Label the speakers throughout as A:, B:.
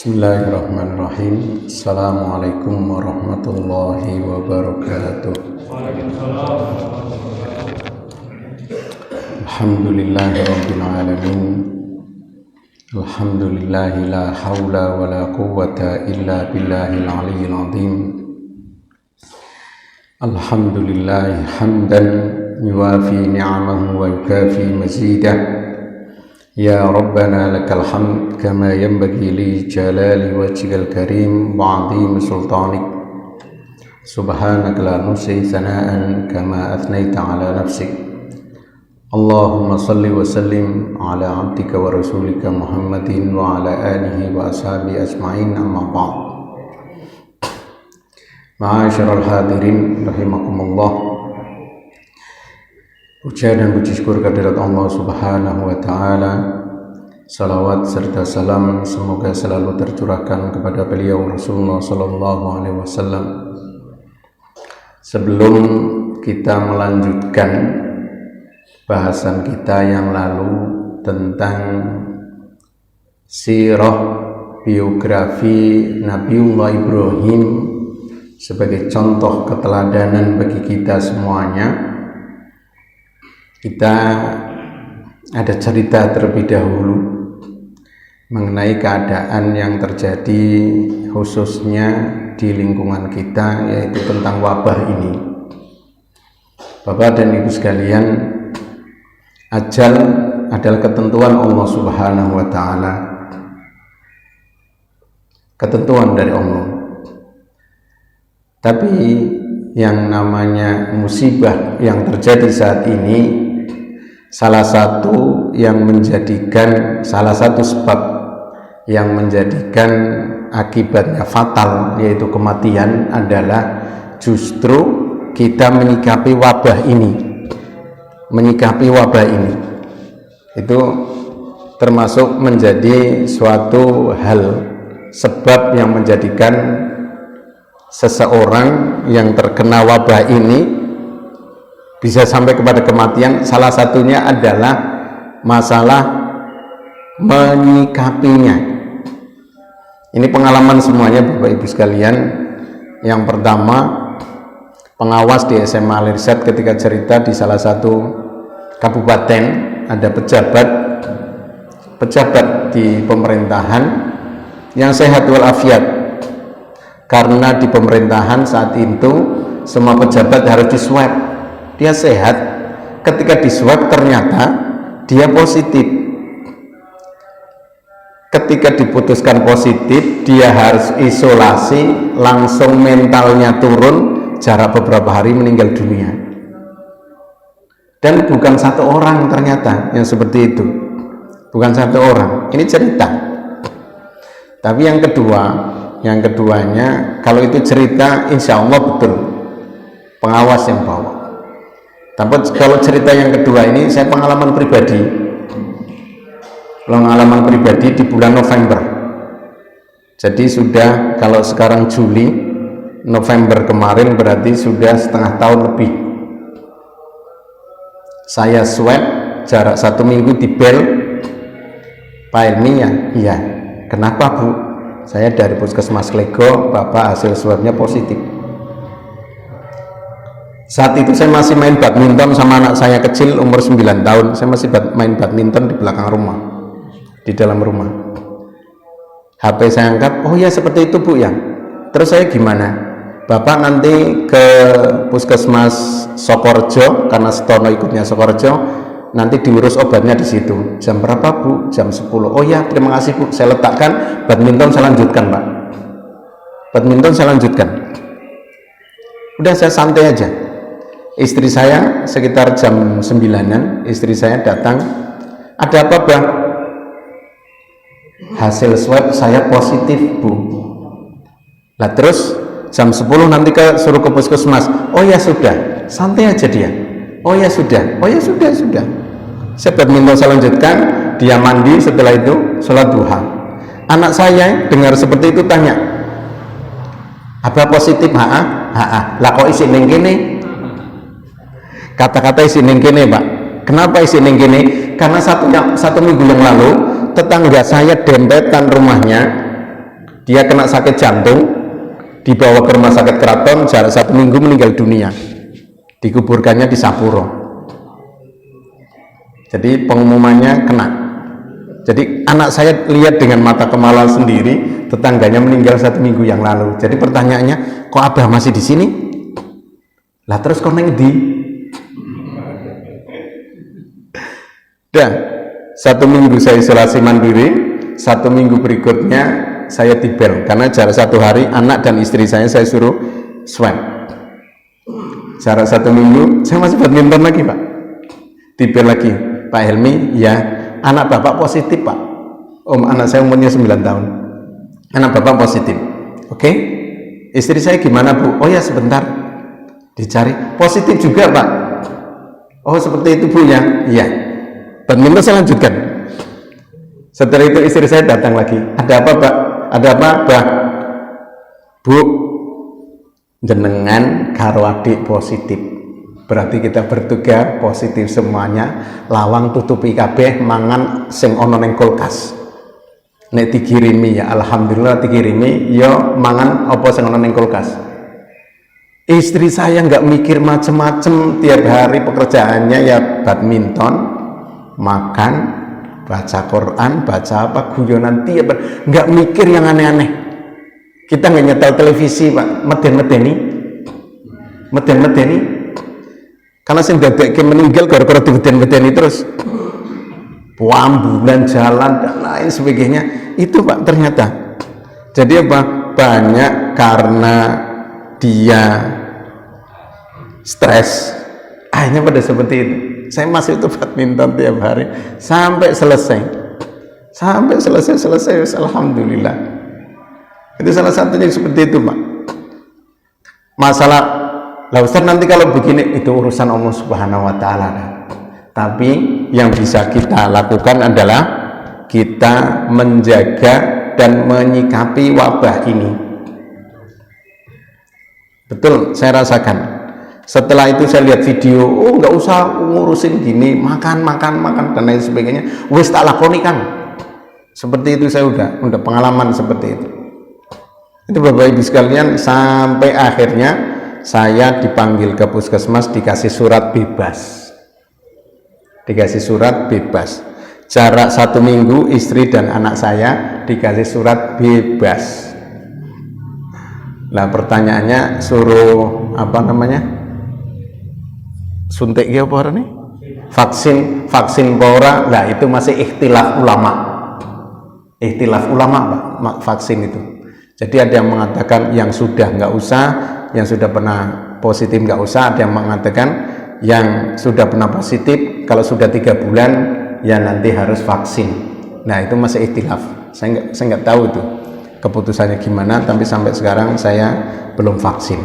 A: Bismillahirrahmanirrahim. Assalamualaikum warahmatullahi wabarakatuh. Alhamdulillahirabbil alamin. Alhamdulillahi la haula wala quwwata illa billahil aliyyil azim. Alhamdulillahi hamdan yuwafi ni'amahu wa yukafi mazidah. Ya Rabbana lakal hamd kama yanbaghi li jalali wajhikal karim wa 'azimi sultanik. Subhanaka la nuhsi thana'an kama athnaita 'ala nafsik. Allahumma salli wa sallim 'ala 'abdika wa rasulika Muhammadin wa 'ala alihi wa ashabihi ajma'in, amma ba'd. Ma'asyiral hadirin rahimakumullah. Puja dan puji syukur kehadirat Allah Subhanahu wa Ta'ala. Salawat serta salam semoga selalu tercurahkan kepada beliau Rasulullah Sallallahu Alaihi Wasallam. Sebelum kita melanjutkan bahasan kita yang lalu tentang sirah biografi Nabiullah Ibrahim sebagai contoh keteladanan bagi kita semuanya, kita ada cerita terlebih dahulu mengenai keadaan yang terjadi khususnya di lingkungan kita, yaitu tentang wabah ini. Bapak dan Ibu sekalian, ajal adalah ketentuan Allah Subhanahu wa Ta'ala, ketentuan dari Allah. Tapi yang namanya musibah yang terjadi saat ini, salah satu sebab yang menjadikan akibatnya fatal, yaitu kematian, adalah justru kita menyikapi wabah ini. Itu termasuk menjadi suatu hal, sebab yang menjadikan seseorang yang terkena wabah ini bisa sampai kepada kematian. Salah satunya adalah masalah menyikapinya. Ini pengalaman semuanya Bapak Ibu sekalian. Yang pertama, pengawas di SMA Al-Irsyad ketika cerita di salah satu kabupaten ada pejabat di pemerintahan yang sehat walafiat. Karena di pemerintahan saat itu semua pejabat harus diswab. Dia sehat, ketika diswab ternyata dia positif. Ketika diputuskan positif, dia harus isolasi, langsung mentalnya turun, jarak beberapa hari meninggal dunia. Dan bukan satu orang ternyata yang seperti itu, bukan satu orang. Ini cerita. Tapi yang keduanya, kalau itu cerita, insya Allah betul pengawas yang bawa. Tapi kalau cerita yang kedua ini, saya pengalaman pribadi di bulan November. Jadi sudah, kalau sekarang Juli, November kemarin berarti sudah setengah tahun lebih. Saya swab jarak 1 minggu di Bel. Pak Elmi ya? Iya. Kenapa Bu? Saya dari Puskesmas Klego, Bapak hasil swabnya positif. Saat itu saya masih main badminton sama anak saya kecil umur 9 tahun. Saya masih main badminton di belakang rumah, di dalam rumah. HP saya angkat, oh ya seperti itu Bu ya. Terus saya gimana? Bapak nanti ke Puskesmas Sokorjo, karena Setono ikutnya Sokorjo, nanti diurus obatnya di situ. Jam berapa Bu? Jam 10. Oh ya, terima kasih Bu. Saya letakkan badminton, saya lanjutkan Pak. Badminton saya lanjutkan. Udah, saya santai aja. Istri saya sekitar jam 9-an, istri saya datang. Ada apa Bang? Hasil swab saya positif Bu. Lah terus jam 10 nanti suruh ke puskesmas. Oh ya sudah, santai aja dia. Oh ya sudah. Saya badminton saya lanjutkan, dia mandi, setelah itu sholat duha. Anak saya dengar seperti itu tanya, apa positif? Lah kok isi ning kene? Kata-kata isi ning kene Pak. Kenapa isi ning kene? Karena satu minggu yang lalu tetangga saya dempetan rumahnya Dia kena sakit jantung, dibawa ke rumah sakit keraton, jarak 1 minggu meninggal dunia. Dikuburkannya di Sapuro. Jadi pengumumannya kena. Jadi anak saya lihat dengan mata kepala sendiri, tetangganya meninggal 1 minggu yang lalu. Jadi pertanyaannya, kok abah masih di sini? Lah terus kok neng di? Dan 1 minggu saya isolasi mandiri, 1 minggu berikutnya saya tibel, karena jarak 1 hari anak dan istri saya suruh swab. Jarak 1 minggu saya masih badminton lagi pak, tibel lagi. Pak Helmi, ya anak bapak positif pak. Anak saya umurnya 9 tahun, anak bapak positif. Oke, istri saya gimana bu? Oh ya sebentar, dicari, positif juga pak. Oh seperti itu bu ya, iya. Badminton saya lanjutkan. Setelah itu istri saya datang lagi. Ada apa pak? Ada apa pak? Bu, jenengan karo adik positif. Berarti kita bertiga positif semuanya. Lawang tutupi kabeh, mangan sing ono neng kulkas. Nek dikirimi ya alhamdulillah dikirimi. Yo mangan apa sing ono neng kulkas. Istri saya nggak mikir macem-macem, tiap hari pekerjaannya ya badminton, makan, baca Quran, baca apa, guyonan tiap, nggak mikir yang aneh-aneh. Kita nggak nyetel televisi pak, meden-medeni, karena sing dadekke meninggal gara-gara dimeden-medeni terus, ambulan jalan dan lain sebagainya. Itu pak ternyata. Jadi apa? Banyak karena dia stres, akhirnya pada seperti itu. Saya masih itu badminton tiap hari sampai selesai, alhamdulillah. Itu salah satunya seperti itu pak. Masalah lah Ustaz, nanti kalau begini itu urusan Allah Subhanahu wa taala. Tapi yang bisa kita lakukan adalah kita menjaga dan menyikapi wabah ini. Betul, saya rasakan. Setelah itu saya lihat video, oh nggak usah ngurusin gini, makan dan lain sebagainya. Wes tak lakoni kan. Seperti itu saya udah pengalaman seperti itu. Itu Bapak Ibu sekalian, sampai akhirnya saya dipanggil ke puskesmas, dikasih surat bebas. Jarak 1 minggu istri dan anak saya dikasih surat bebas. Nah pertanyaannya, suruh apa namanya, suntik ya apa nih, vaksin pora. Nah itu masih ikhtilaf ulama Pak, vaksin itu. Jadi ada yang mengatakan yang sudah nggak usah, yang sudah pernah positif nggak usah. Ada yang mengatakan yang sudah pernah positif kalau sudah 3 bulan ya nanti harus vaksin. Nah itu masih ikhtilaf. Saya nggak tahu itu keputusannya gimana, tapi sampai sekarang saya belum vaksin.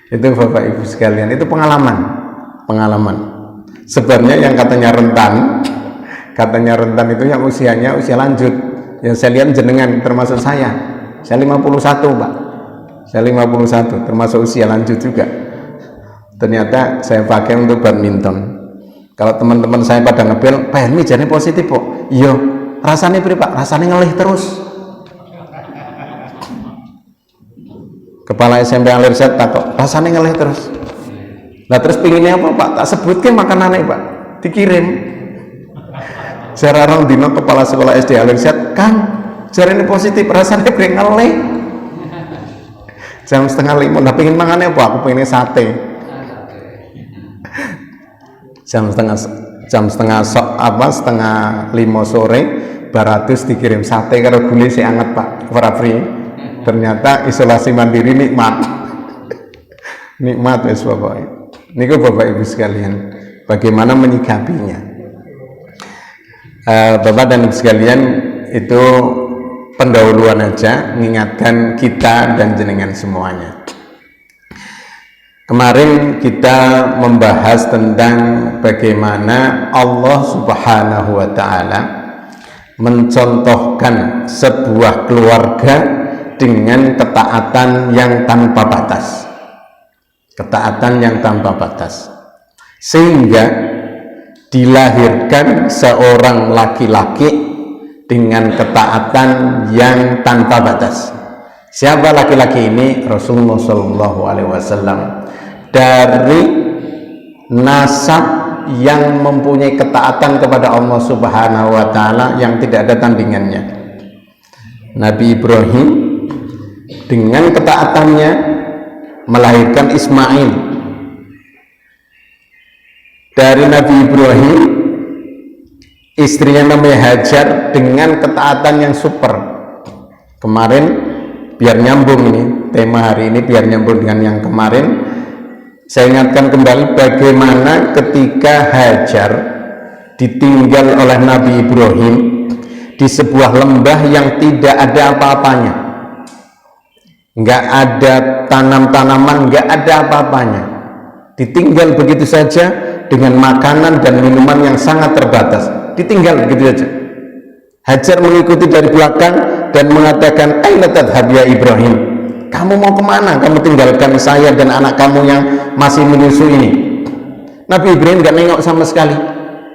A: Itu Bapak Ibu sekalian, itu pengalaman. Sebenarnya yang katanya rentan itu yang usianya usia lanjut. Yang saya lihat jenengan termasuk saya 51 Pak. Saya 51 termasuk usia lanjut juga. Ternyata saya pakai untuk badminton. Kalau teman-teman saya pada ngebel, Pak Helmi jadi positif kok. Iya, rasanya beri Pak, rasanya ngelih terus. Kepala SMP Alirsyad takut, rasanya ngelih terus. Nah terus pinginnya apa Pak? Tak sebutkan makanannya Pak, dikirim. Saya rarang dino kepala sekolah SD Alirsyad, Kang, jari ini positif, rasanya beri ngelih. Jam 4:30, nah pengen makannya apa? Aku pengennya sate. Jam setengah 5 sore, baratus dikirim sate karo gulai si anget Pak, free. Ternyata isolasi mandiri nikmat wes pokoknya. Niku Bapak Ibu sekalian, bagaimana menyikapinya. Bapak dan Ibu sekalian, itu pendahuluan aja, mengingatkan kita dan jenengan semuanya. Kemarin kita membahas tentang bagaimana Allah Subhanahu wa taala mencontohkan sebuah keluarga dengan ketaatan yang tanpa batas. Sehingga dilahirkan seorang laki-laki dengan ketaatan yang tanpa batas. Siapa laki-laki ini? Rasulullah Shallallahu Alaihi Wasallam, dari nasab yang mempunyai ketaatan kepada Allah Subhanahu Wa Taala yang tidak ada tandingannya. Nabi Ibrahim dengan ketaatannya melahirkan Ismail. Dari Nabi Ibrahim, istrinya namanya Hajar dengan ketaatan yang super. Kemarin biar nyambung ini, tema hari ini biar nyambung dengan yang kemarin, saya ingatkan kembali bagaimana ketika Hajar ditinggal oleh Nabi Ibrahim di sebuah lembah yang tidak ada apa-apanya, nggak ada tanam-tanaman, nggak ada apa-apanya, ditinggal begitu saja dengan makanan dan minuman yang sangat terbatas, ditinggal begitu saja. Hajar mengikuti dari belakang dan mengatakan, "Aina tadhhab ya Ibrahim? Kamu mau kemana? Kamu tinggalkan saya dan anak kamu yang masih menyusu ini." Nabi Ibrahim nggak nengok sama sekali,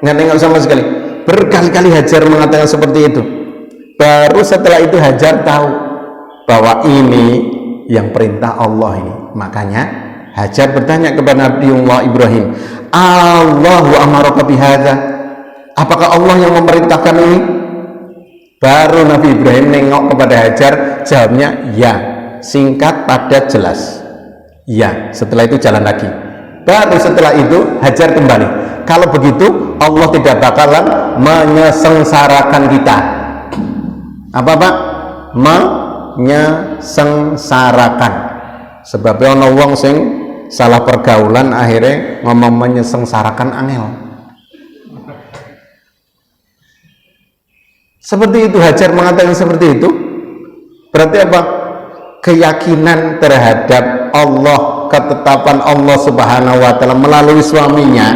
A: nggak nengok sama sekali. Berkali-kali Hajar mengatakan seperti itu. Baru setelah itu Hajar tahu bahwa ini yang perintah Allah ini. Makanya Hajar bertanya kepada Nabiullah Ibrahim, "Allahu amaraka bihadza?" Apakah Allah yang memerintahkan ini? Baru Nabi Ibrahim nengok kepada Hajar, jawabnya ya, singkat padat jelas, ya. Setelah itu jalan lagi. Baru setelah itu Hajar kembali. Kalau begitu Allah tidak bakalan menyesengsarakan kita. Apa Pak? Menyesengsarakan. Sebabnya ono wong sing salah pergaulan akhirnya ngomong menyesengsarakan angel. Seperti itu, Hajar mengatakan seperti itu. Berarti apa? Keyakinan terhadap Allah, ketetapan Allah Subhanahu wa Ta'ala melalui suaminya.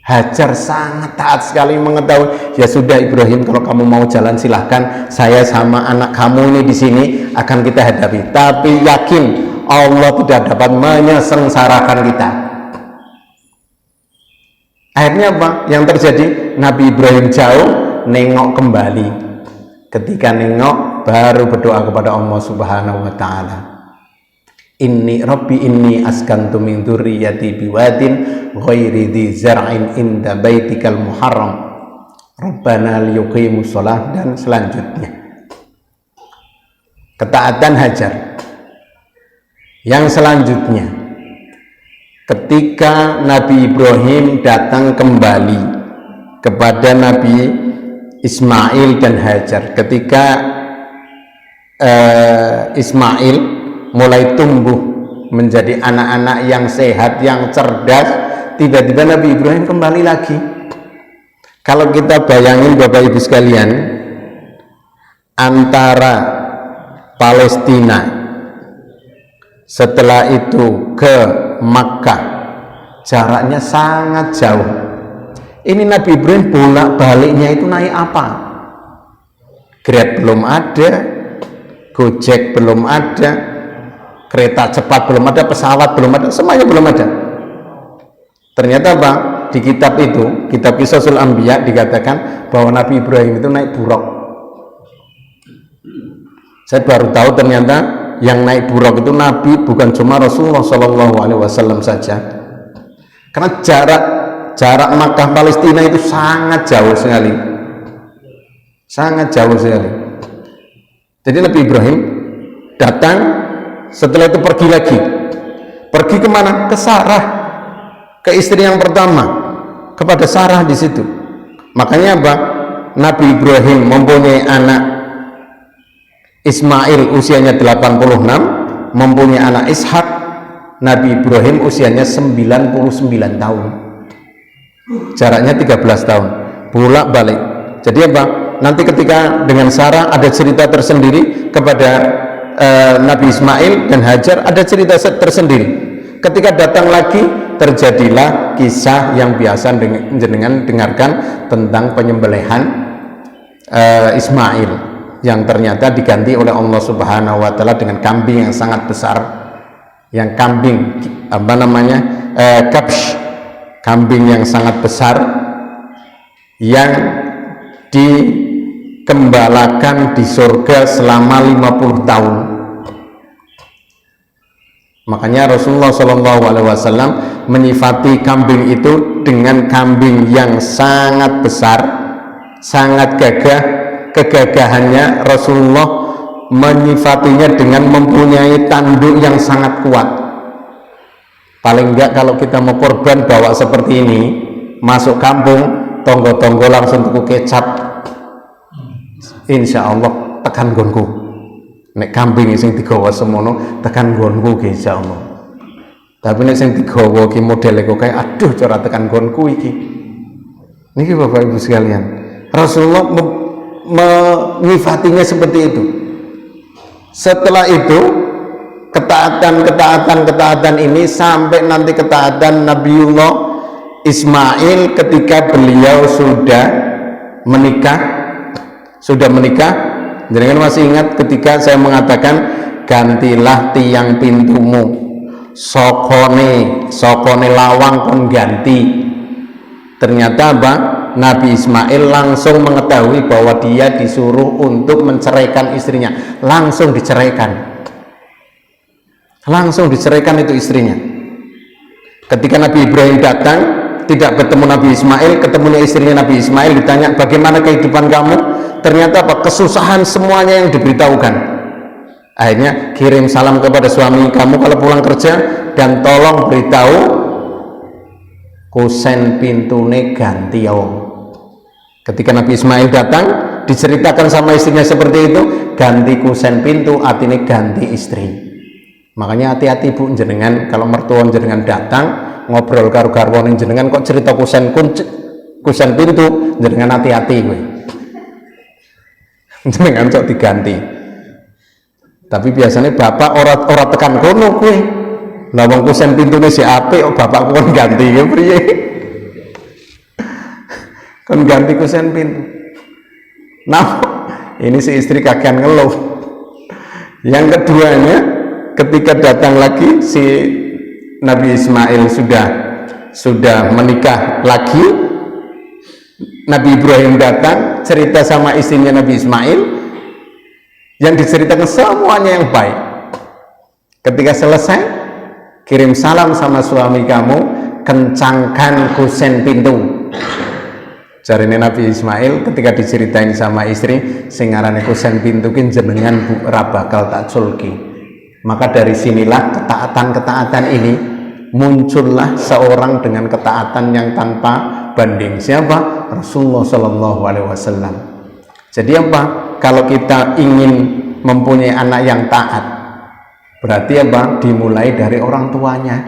A: Hajar sangat taat sekali, mengetahui, ya sudah Ibrahim, kalau kamu mau jalan silahkan, saya sama anak kamu ini di sini akan kita hadapi, tapi yakin Allah tidak dapat menyesengsarakan kita. Akhirnya apa yang terjadi? Nabi Ibrahim jauh, nengok kembali. Ketika nengok, baru berdoa kepada Allah Subhanahu wa Ta'ala, "Inni Rabbi inni askantu min dzurriyyati biwadin ghairi dzi zar'in inda baitikal muharram Rabbana liyuqimus shalah," dan selanjutnya. Ketaatan Hajar. Yang selanjutnya, ketika Nabi Ibrahim datang kembali kepada Nabi Ismail dan Hajar, ketika Ismail mulai tumbuh menjadi anak-anak yang sehat, yang cerdas, tiba-tiba Nabi Ibrahim kembali lagi. Kalau kita bayangin Bapak Ibu sekalian, antara Palestina setelah itu ke Makkah jaraknya sangat jauh. Ini Nabi Ibrahim bolak-baliknya itu naik apa? Grab belum ada, Gojek belum ada, kereta cepat belum ada, pesawat belum ada, semuanya belum ada. Ternyata Pak, di kitab itu, kitab Qisasul Anbiya, dikatakan bahwa Nabi Ibrahim itu naik buruk. Saya baru tahu ternyata yang naik buruk itu Nabi, bukan cuma Rasulullah Shallallahu Alaihi Wasallam saja. Karena jarak Makkah Palestina itu sangat jauh sekali, sangat jauh sekali. Jadi Nabi Ibrahim datang, setelah itu pergi lagi. Pergi kemana? Ke Sarah, ke istri yang pertama, kepada Sarah di situ. Makanya apa? Nabi Ibrahim mempunyai anak Ismail usianya 86, mempunyai anak Ishak. Nabi Ibrahim usianya 99 tahun. Jaraknya 13 tahun. Bolak-balik. Jadi apa? Nanti ketika dengan Sarah ada cerita tersendiri, kepada Nabi Ismail dan Hajar ada cerita tersendiri. Ketika datang lagi, terjadilah kisah yang biasa jenengan dengarkan tentang penyembelihan Ismail, yang ternyata diganti oleh Allah Subhanahu wa Ta'ala dengan kambing yang sangat besar, yang kambing apa namanya, kabsh, kambing yang sangat besar, yang digembalakan di surga selama 50 tahun. Makanya Rasulullah SAW menyifati kambing itu dengan kambing yang sangat besar, sangat gagah. Kegagahannya Rasulullah menyifatinya dengan mempunyai tanduk yang sangat kuat. Paling enggak kalau kita mau korban bawa seperti ini, masuk kampung, tonggo-tonggo langsung tuku kecap, insya Allah tekan gonku. Nek kambing sing digawa semono tekan gonku ki insya Allah. Tapi nek sing digawa ki modele kok kayak aduh cara tekan gonku iki. Niki Bapak Ibu sekalian, Rasulullah menyifatinya seperti itu. Setelah itu ketaatan ini sampai nanti ketaatan Nabiullah Ismail ketika beliau sudah menikah. Jangan masih ingat ketika saya mengatakan gantilah tiang pintumu, sokone lawang kon ganti. Ternyata apa? Nabi Ismail langsung mengetahui bahwa dia disuruh untuk menceraikan istrinya, langsung diceraikan itu istrinya. Ketika Nabi Ibrahim datang, tidak bertemu Nabi Ismail, ketemunya istrinya Nabi Ismail, ditanya bagaimana kehidupan kamu, ternyata apa? Kesusahan semuanya yang diberitahukan. Akhirnya kirim salam kepada suami kamu kalau pulang kerja, dan tolong beritahu kusen pintune ganti yo. Ketika Nabi Ismail datang, diceritakan sama istrinya seperti itu, ganti kusen pintu artinya ganti istri. Makanya hati-hati Bu jenengan kalau mertua jenengan datang ngobrol karo garwane jenengan kok cerita kusen pintu, jenengan hati-hati gue. Jenengan cok diganti. Tapi biasanya bapak ora tekan kono gue. Lah wong kusen pintune si apik kok bapak kon ganti ya priye? Kon ganti kusen pintu. Nah, ini si istri kakean ngeluh. Yang keduanya, ketika datang lagi si Nabi Ismail sudah menikah lagi, Nabi Ibrahim datang cerita sama istrinya Nabi Ismail, yang diceritakan semuanya yang baik. Ketika selesai, kirim salam sama suami kamu, kencangkan kusen pintu. Jarine Nabi Ismail ketika diceritain sama istri, sing ngarane kusen pintu ki jenengan Bu ra bakal tak culki. Maka dari sinilah ketaatan ini muncullah seorang dengan ketaatan yang tanpa banding. Siapa? Rasulullah Shallallahu Alaihi Wasallam. Jadi apa? Kalau kita ingin mempunyai anak yang taat, berarti apa? Dimulai dari orang tuanya.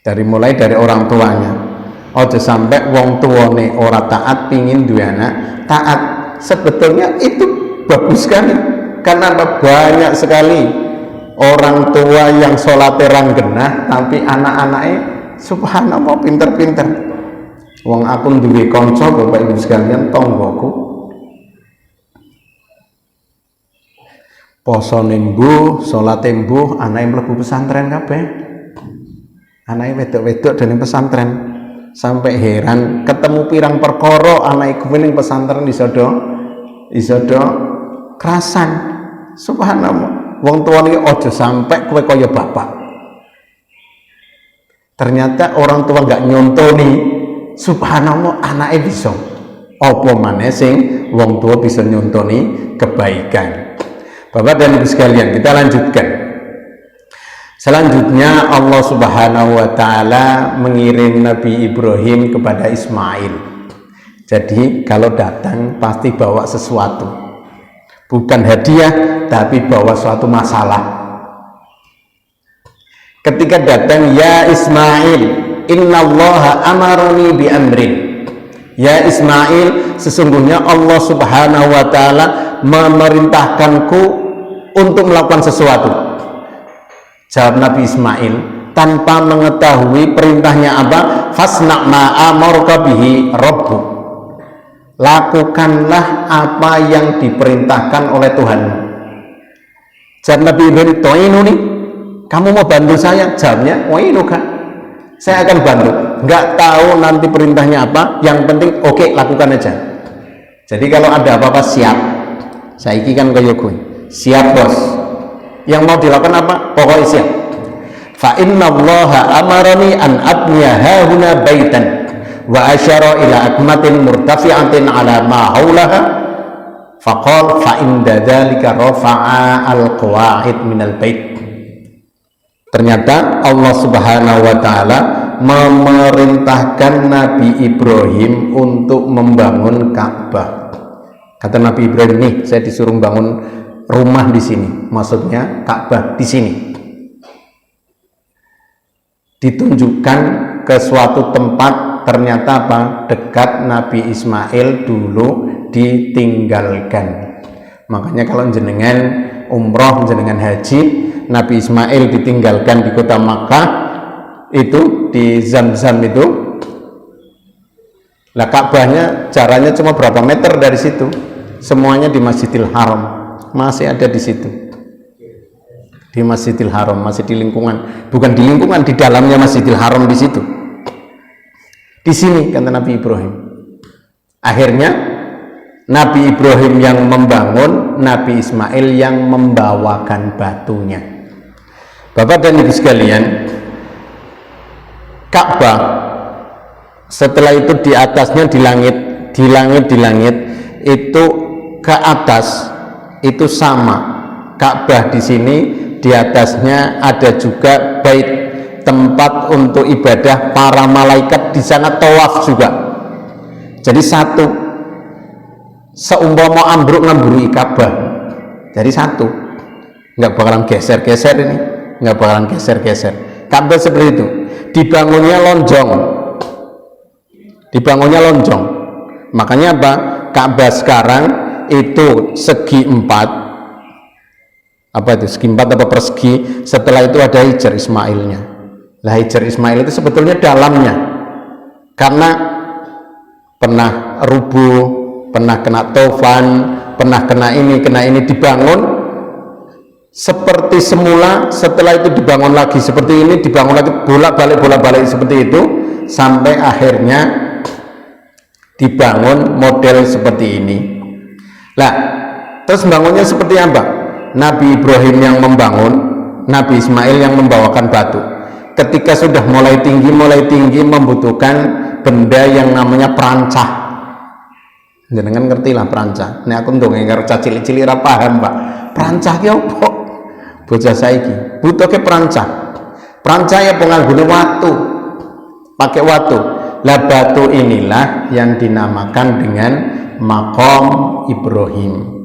A: Mulai dari orang tuanya. Ojo sampai wong tuane ora taat pingin duwe anak taat. Sebetulnya itu bagus sekali, karena banyak sekali orang tua yang sholat terang genah tapi anak-anaknya subhanallah pinter-pinter. Wong aku duwe kanca Bapak Ibu sekalian, tonggoku posone mbuh, salate mbuh, anake mlebu pesantren kabeh. Anake wedok-wedok dening pesantren. Sampai heran ketemu pirang perkara anake kuwi ning pesantren iso-do kerasan. Subhanallah. Wong tuane aja sampai kowe kaya bapak. Ternyata orang tua enggak nyontoni, subhanallah anake bisa. Apa maneh sing wong tua bisa nyontoni kebaikan. Bapak dan Ibu sekalian, kita lanjutkan. Selanjutnya Allah Subhanahu wa taala mengirim Nabi Ibrahim kepada Ismail. Jadi kalau datang pasti bawa sesuatu. Bukan hadiah, tapi bawa suatu masalah. Ketika datang, ya Ismail, innallaha amaroni bi amrin. Ya Ismail, sesungguhnya Allah Subhanahu wa taala memerintahkanku untuk melakukan sesuatu. Jawab Nabi Ismail tanpa mengetahui perintahnya apa? Fasna' ma amarka bihi rabbuk. Lakukanlah apa yang diperintahkan oleh Tuhanmu. Jawab Nabi Ibrahim, "To'inuni, kamu mau bantu saya?" Jawabnya, "Wa'inuka, saya akan bantu. Nggak tahu nanti perintahnya apa, yang penting oke, lakukan aja." Jadi kalau ada apa-apa siap. Saiki kan kaya gue. Siap bos. Yang mau dilakukan apa? Pokoknya siap. Fa innallaha amarani an abniya hahuna baitan wa asyara ila akmatin murtafi'atin ala ma haulaha faqal fa inda dzalika rafa'a al-qawaid minal bait. Ternyata Allah Subhanahu wa taala memerintahkan Nabi Ibrahim untuk membangun Ka'bah. Kata Nabi Ibrahim, nih saya disuruh bangun rumah di sini, maksudnya Ka'bah di sini. Ditunjukkan ke suatu tempat, ternyata apa? Dekat Nabi Ismail dulu ditinggalkan. Makanya kalau jenengan umroh, jenengan haji, Nabi Ismail ditinggalkan di kota Makkah, itu di Zamzam itu. Lah Ka'bahnya jaraknya cuma berapa meter dari situ? Semuanya di Masjidil Haram, masih ada di situ. Di Masjidil Haram, masih di lingkungan, bukan di lingkungan, di dalamnya Masjidil Haram di situ. Di sini kata Nabi Ibrahim. Akhirnya Nabi Ibrahim yang membangun, Nabi Ismail yang membawakan batunya. Bapak dan Ibu sekalian, Ka'bah setelah itu di atasnya di langit itu ke atas itu sama. Ka'bah di sini di atasnya ada juga bait, tempat untuk ibadah para malaikat di sana, tawaf juga. Jadi satu, seumpama ambruk ngamburi Ka'bah, jadi satu, nggak bakalan geser-geser ini, nggak bakalan geser-geser. Ka'bah seperti itu, dibangunnya lonjong. Makanya apa? Ka'bah sekarang itu segi empat, apa itu segi empat apa persegi. Setelah itu ada Hijar Ismailnya. Lah Hijar Ismail itu sebetulnya dalamnya, karena pernah rubuh, pernah kena tofan, pernah kena ini dibangun seperti semula. Setelah itu dibangun lagi seperti ini, dibangun lagi, bolak-balik seperti itu, sampai akhirnya dibangun model seperti ini. Lah terus bangunnya seperti apa? Nabi Ibrahim yang membangun, Nabi Ismail yang membawakan batu. Ketika sudah mulai tinggi membutuhkan benda yang namanya perancah. Jenengan ngerti lah perancah. Ini aku ndongeng karo cah cilik-cilik ra paham, Pak. Perancah ki opo? Bocah saiki butuh ke perancah. Perancah ya penganggone watu. Pakai watu. Lah batu inilah yang dinamakan dengan Maqam Ibrahim.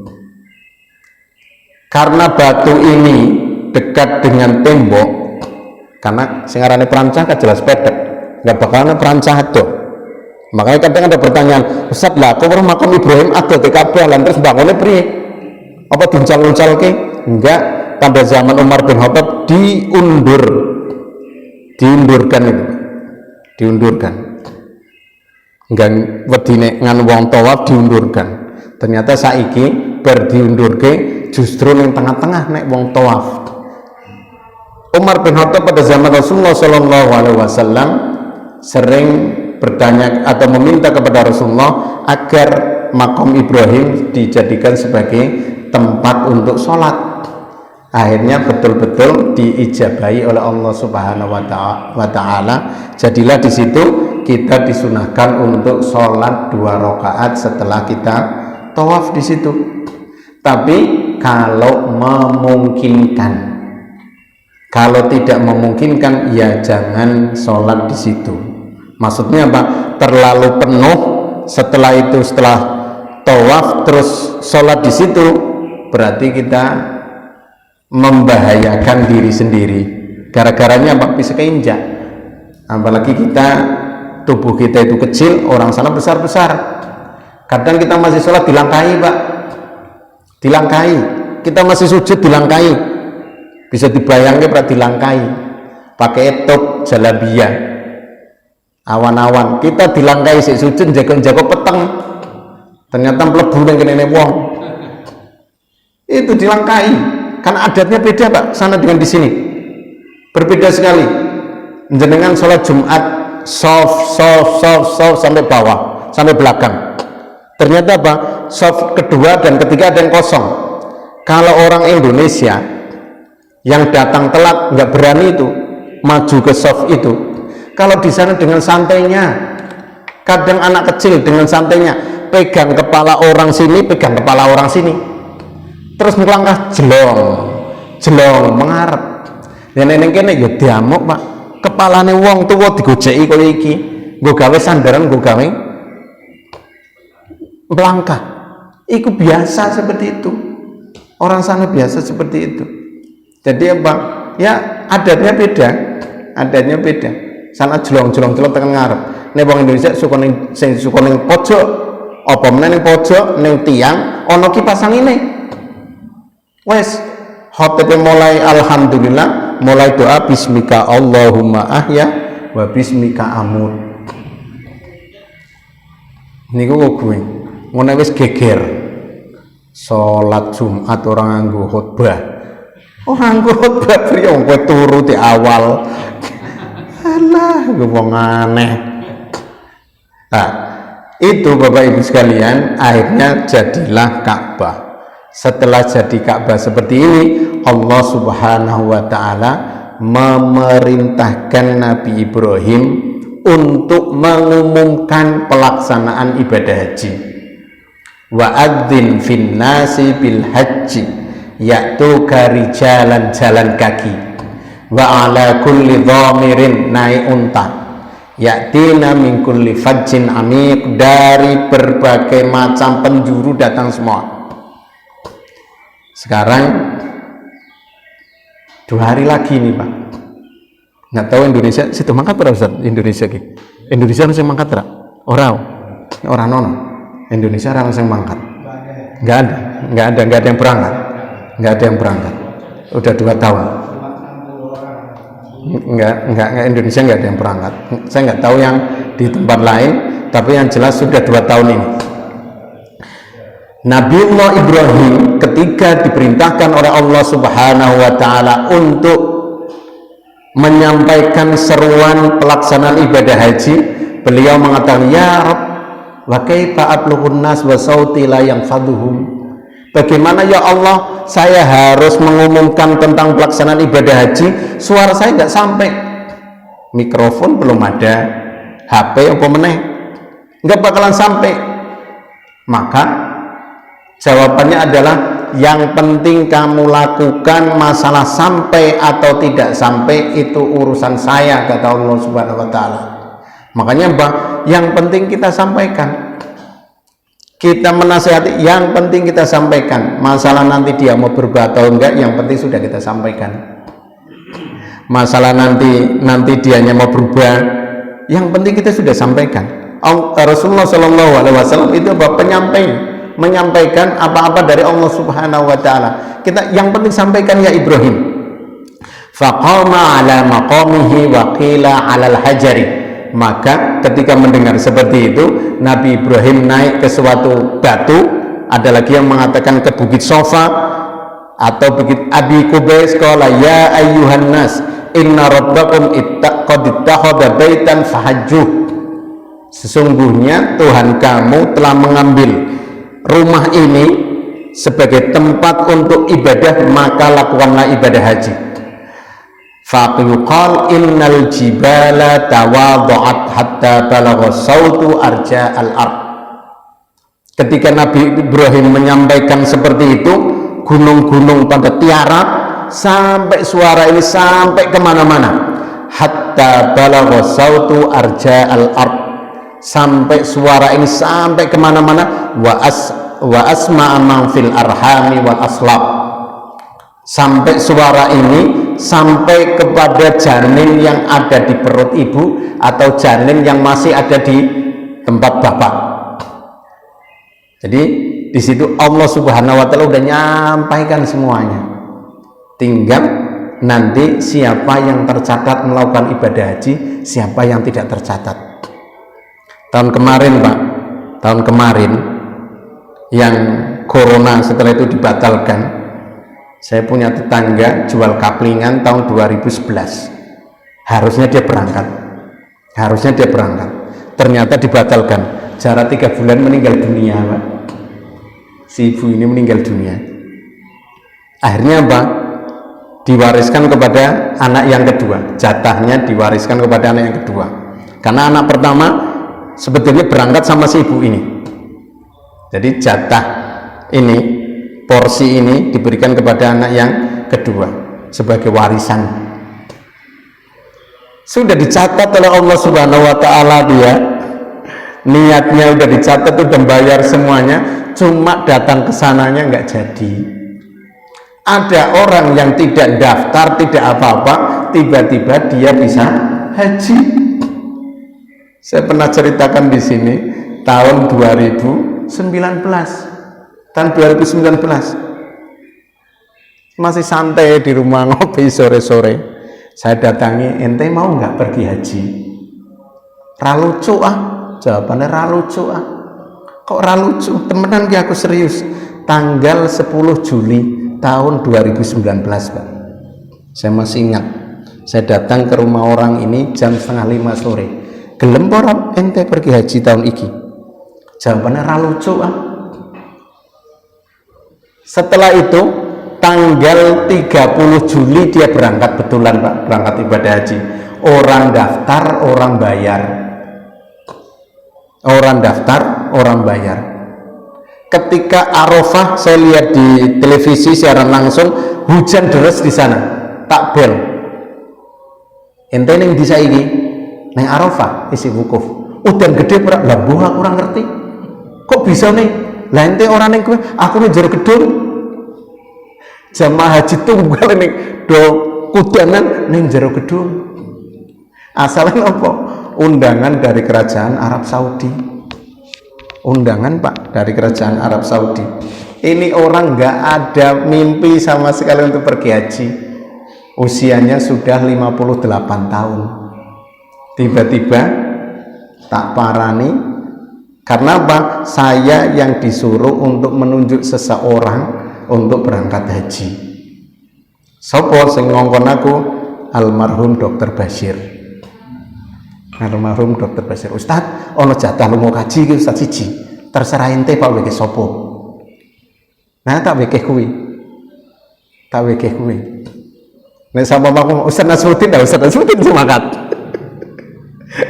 A: Karena batu ini dekat dengan tembok, karena sing arane perancah kan jelas pedek, nggak bakalan perancah ado. Makanya kadang ada pertanyaan, Ustaz lah, kok Maqam Ibrahim ado di Ka'bah lan terus bangunnya priye? Apa diuncal-uncalke? Enggak, pada zaman Umar bin Khattab diundurkan. Enggak wedine ngan wong tawaf diundurkan. Ternyata saiki bar diundurke justru ning tengah-tengah nek wong tawaf. Umar bin Khattab pada zaman Rasulullah Shallallahu Alaihi Wasallam sering bertanya atau meminta kepada Rasulullah agar Maqam Ibrahim dijadikan sebagai tempat untuk sholat. Akhirnya betul-betul diijabahi oleh Allah Subhanahu wa Ta'ala. Jadilah di situ kita disunahkan untuk sholat 2 rakaat setelah kita tawaf di situ. Tapi kalau memungkinkan, kalau tidak memungkinkan ya jangan sholat di situ. Maksudnya apa? Terlalu penuh, setelah tawaf terus sholat di situ, berarti kita membahayakan diri sendiri. Gara-garanya apa? Bisa keinjak. Apalagi tubuh kita itu kecil, orang sana besar-besar. Kadang kita masih sholat dilangkahi, Pak. Dilangkahi. Kita masih sujud dilangkahi. Bisa dibayangkan Pak, dilangkahi. Pakai top jalabiyah. Awan-awan. Kita dilangkahi sik sujud jago-jago peteng. Ternyata mlebu nang kene wong. Itu dilangkahi. Karena adatnya beda, Pak, sana dengan di sini. Berbeda sekali. Jenengan sholat Jumat soft sampai bawah, sampai belakang. Ternyata apa? Soft kedua dan ketiga ada yang kosong. Kalau orang Indonesia yang datang telat nggak berani itu maju ke soft itu. Kalau di sana dengan santainya, kadang anak kecil dengan santainya pegang kepala orang sini, pegang kepala orang sini, terus melangkah jelong mengarep. Dan neneng kene ya diamuk Pak, kepalane wong tuwa digojeki kaya iki, nggo gawe sandaran, nggo gawe melangkah. Itu biasa seperti itu. Orang sana biasa seperti itu. Jadi apa? Ya adatnya beda. Sana jelong tekan ngarep. Nek wong Indonesia suka ning pojok, apa meneh ning pojok ning tiang ana kipas angine. Wes khotibnya mulai alhamdulillah, mulai doa bismika Allahumma ahya wa bismika amut. Niku kok gue ngono wis geger. Salat Jumat orang nganggo khotbah. Oh nganggo khotbah priye kowe turu di awal. Alah, gue wong aneh. Nah, itu Bapak Ibu sekalian, akhirnya jadilah Ka'bah. Setelah jadi Ka'bah seperti ini, Allah Subhanahu wa taala memerintahkan Nabi Ibrahim untuk mengumumkan pelaksanaan ibadah haji. Wa adzin fin nasi bil haji ya'tuka rijalan, jalan kaki, wa ala kulli dhamirin, naik unta, ya'tina min kulli fajjin amiq, dari berbagai macam penjuru datang semua. Sekarang 2 hari lagi nih Pak, nggak tahu Indonesia situ mangkat berapa Ustaz? Indonesia harus yang mangkat berapa? Orang nono Indonesia orang yang mangkat nggak ada yang berangkat udah 2 tahun nggak Indonesia nggak ada yang berangkat. Saya nggak tahu yang di tempat lain, tapi yang jelas sudah 2 tahun ini. Nabiullah Ibrahim ketika diperintahkan oleh Allah Subhanahu wa taala untuk menyampaikan seruan pelaksanaan ibadah haji, beliau mengatakan, ya Rabb, wa kaifa ablughun nas wa sauti la yanfaduhum. Bagaimana ya Allah, saya harus mengumumkan tentang pelaksanaan ibadah haji, suara saya nggak sampai, mikrofon belum ada, HP apa meneh nggak bakalan sampai. Maka jawabannya adalah, yang penting kamu lakukan, masalah sampai atau tidak sampai itu urusan saya, kata Allah Subhanahu wa taala. Makanya yang penting kita sampaikan. Kita menasihati, yang penting kita sampaikan. Masalah nanti dia mau berubah atau enggak, yang penting sudah kita sampaikan. Masalah nanti dianya mau berubah, yang penting kita sudah sampaikan. Rasulullah Shallallahu Alaihi Wasallam itu menyampaikan apa-apa dari Allah Subhanahu Wa Taala. Kita yang penting sampaikan ya Ibrahim. Faqama ala maqamihi wa qila alal hajari. Maka ketika mendengar seperti itu, Nabi Ibrahim naik ke suatu batu. Ada lagi yang mengatakan ke Bukit Sofa atau Bukit Abi Qubais. Qala ya ayyuhan nas inna rabbakum qad ittakhadha baitan fahajjuh. Sesungguhnya Tuhan kamu telah mengambil rumah ini sebagai tempat untuk ibadah, maka lakukanlah ibadah haji. Faqyuqal innal jibala tawadhu'at hatta balagha sautu arja al-ard. Ketika Nabi Ibrahim menyampaikan seperti itu, gunung-gunung pada tiarap sampai suara ini sampai kemana-mana. Hatta balagha sautu arja al-ard, sampai suara ini sampai kemana-mana. Wa asma'a man fil arhami wal aslab, sampai suara ini sampai kepada janin yang ada di perut ibu atau janin yang masih ada di tempat bapak. Jadi di situ Allah Subhanahu wa taala udah nyampaikan semuanya. Tinggal nanti siapa yang tercatat melakukan ibadah haji, siapa yang tidak tercatat. Tahun kemarin Pak, yang corona setelah itu dibatalkan, saya punya tetangga jual kaplingan tahun 2011. Harusnya dia berangkat. Ternyata dibatalkan. jarak 3 bulan meninggal dunia Pak. Si ibu ini meninggal dunia. Akhirnya apa? Diwariskan kepada anak yang kedua, jatahnya diwariskan kepada anak yang kedua, karena anak pertama sebetulnya berangkat sama si ibu ini. Jadi jatah ini, porsi ini diberikan kepada anak yang kedua sebagai warisan. Sudah dicatat oleh Allah Subhanahu wa taala, dia niatnya udah dicatat, udah bayar semuanya, cuma datang ke sananya nggak jadi. Ada orang yang tidak daftar, tidak apa-apa, tiba-tiba dia bisa haji. Saya pernah ceritakan di sini tahun 2019, tahun 2019 masih santai di rumah ngopi sore-sore, saya datangi, ente mau nggak pergi haji? Ralucu ah, jawabannya ralucu ah. Kok ralucu? Temenan ki aku serius. Tanggal 10 Juli tahun 2019 Pak, saya masih ingat, saya datang ke rumah orang ini jam 4:30 sore. Gelem ora ente pergi haji tahun iki? Jawabannya ralucu ah. Setelah itu tanggal 30 Juli dia berangkat betulan Pak, berangkat ibadah haji. Orang daftar, orang bayar. Orang daftar, orang bayar. Ketika Arafah, saya lihat di televisi siaran langsung, hujan deras di sana. Takbel. Ente ning disa iki, ning Arafah isi wukuf. Udan gede ora? Lah mbuh aku ora ngerti. Kok bisa nih? Lah ente ora ning kowe, aku ning jero gedung. Jamaah haji tunggal ning do kudanan ning jero gedung. Asalnya apa? Undangan dari kerajaan Arab Saudi. Undangan Pak dari kerajaan Arab Saudi. Ini orang nggak ada mimpi sama sekali untuk pergi haji. Usianya sudah 58 tahun. Tiba-tiba tak parani. Karena apa? Saya yang disuruh untuk menunjuk seseorang untuk berangkat haji. Sopo sing ngongkon aku? Almarhum Dr. Bashir. Almarhum Dr. Bashir, Ustadz, ono jatah lu mau kaji ke Ustadz siji, terserah ente Pak weke sopo. Nah tak weke kuwi, Nek sama aku Ustadz Nasruddin, Ustadz Nasruddin semangat,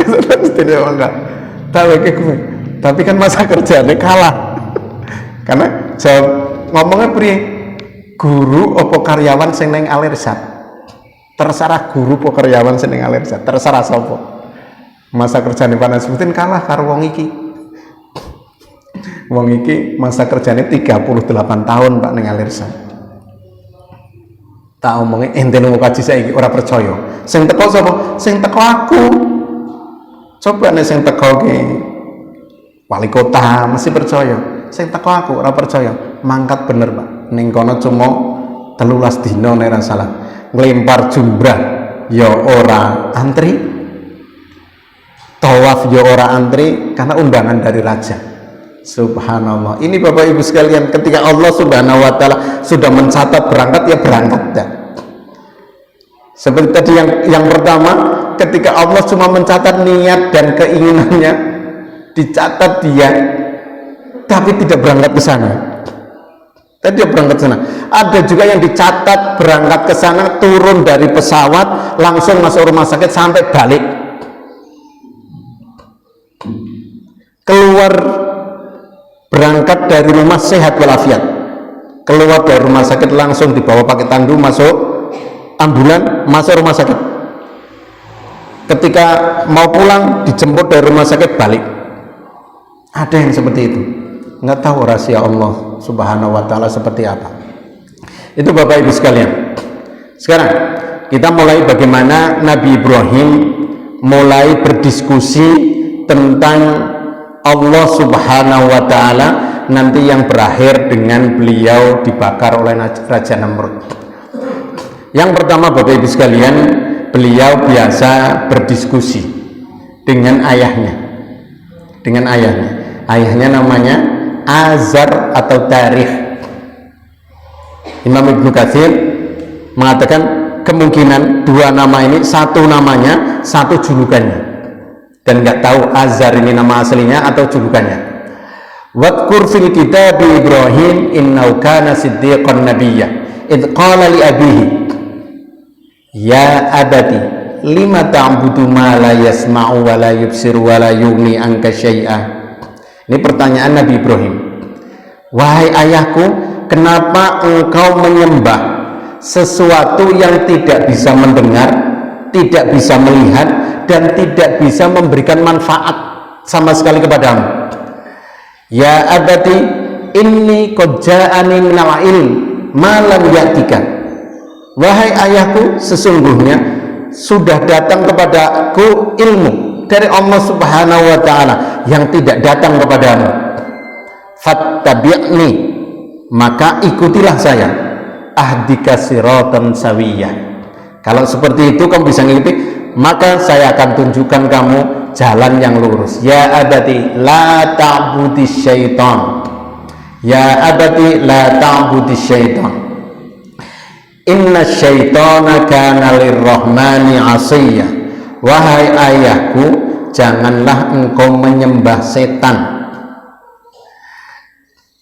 A: Ustadz Nasruddin semangat, tak weke kuwi. Tapi kan masa kerjanya kalah, karena jawab ngomongnya priye, guru opo karyawan sing neng Alirsat, terserah guru opo karyawan sing neng Alirsat, terserah sopo. Masa kerjanya Pak Nasruddin kalah karo wong iki. Wong iki masa kerjanya 38 tahun Pak ning Alirsa. Tak omongin ente mau kaji saiki ora percaya. Sing teko sapa? Sing teko aku. Coba nek sing teko ki wali kota mesti percaya. Sing teko aku ora percaya. Mangkat bener Pak. Ning kono cuma 13 dina nek ora salah. Nglempar jumrah ya ora antri. Tawaf ya ora antri karena undangan dari raja. Subhanallah. Ini Bapak Ibu sekalian, ketika Allah Subhanahu wa taala sudah mencatat berangkat ya berangkat ya. Seperti tadi yang pertama, ketika Allah cuma mencatat niat dan keinginannya, dicatat dia, tapi tidak berangkat ke sana. Tidak berangkat ke sana. Ada juga yang dicatat berangkat ke sana, turun dari pesawat, langsung masuk rumah sakit sampai balik. Keluar berangkat dari rumah sehat walafiat, keluar dari rumah sakit langsung dibawa pakai tandu masuk ambulan, masuk rumah sakit. Ketika mau pulang dijemput dari rumah sakit balik. Ada yang seperti itu. Nggak tahu rahasia Allah Subhanahu wa taala seperti apa. Itu Bapak Ibu sekalian. Sekarang kita mulai bagaimana Nabi Ibrahim mulai berdiskusi tentang Allah Subhanahu wa taala nanti yang berakhir dengan beliau dibakar oleh Raja Namrud. Yang pertama Bapak Ibu sekalian, beliau biasa berdiskusi dengan ayahnya. Dengan ayahnya. Ayahnya namanya Azar atau Tarikh. Imam Ibnu Katsir mengatakan kemungkinan dua nama ini, satu namanya, satu julukannya. dan nggak tahu Azar ini nama aslinya atau julukannya. Wadkur fil kitab Ibrahim innahu kana siddiqan nabiyya id qala li abihi ya abati lima ta'budu ma la yasma'u wa la yubsiru wa la yughni anka syai'a. Ini pertanyaan Nabi Ibrahim. Wahai ayahku, kenapa engkau menyembah sesuatu yang tidak bisa mendengar, tidak bisa melihat, dan tidak bisa memberikan manfaat sama sekali kepadamu? Ya abati inni qad ja'ani minal ilm ma lam ya'tika. Wahai ayahku, sesungguhnya sudah datang kepadaku ilmu dari Allah Subhanahu wa ta'ala yang tidak datang kepadamu. Fattabi'ni, maka ikutilah saya. Ahdika siratan sawiyah. Kalau seperti itu kamu bisa ngikuti, maka saya akan tunjukkan kamu jalan yang lurus. Ya abati la ta'budi syaitan. Ya abati la ta'budi syaitan. Inna syaitana kana lirrahmani asiyya. Wahai ayahku, janganlah engkau menyembah setan.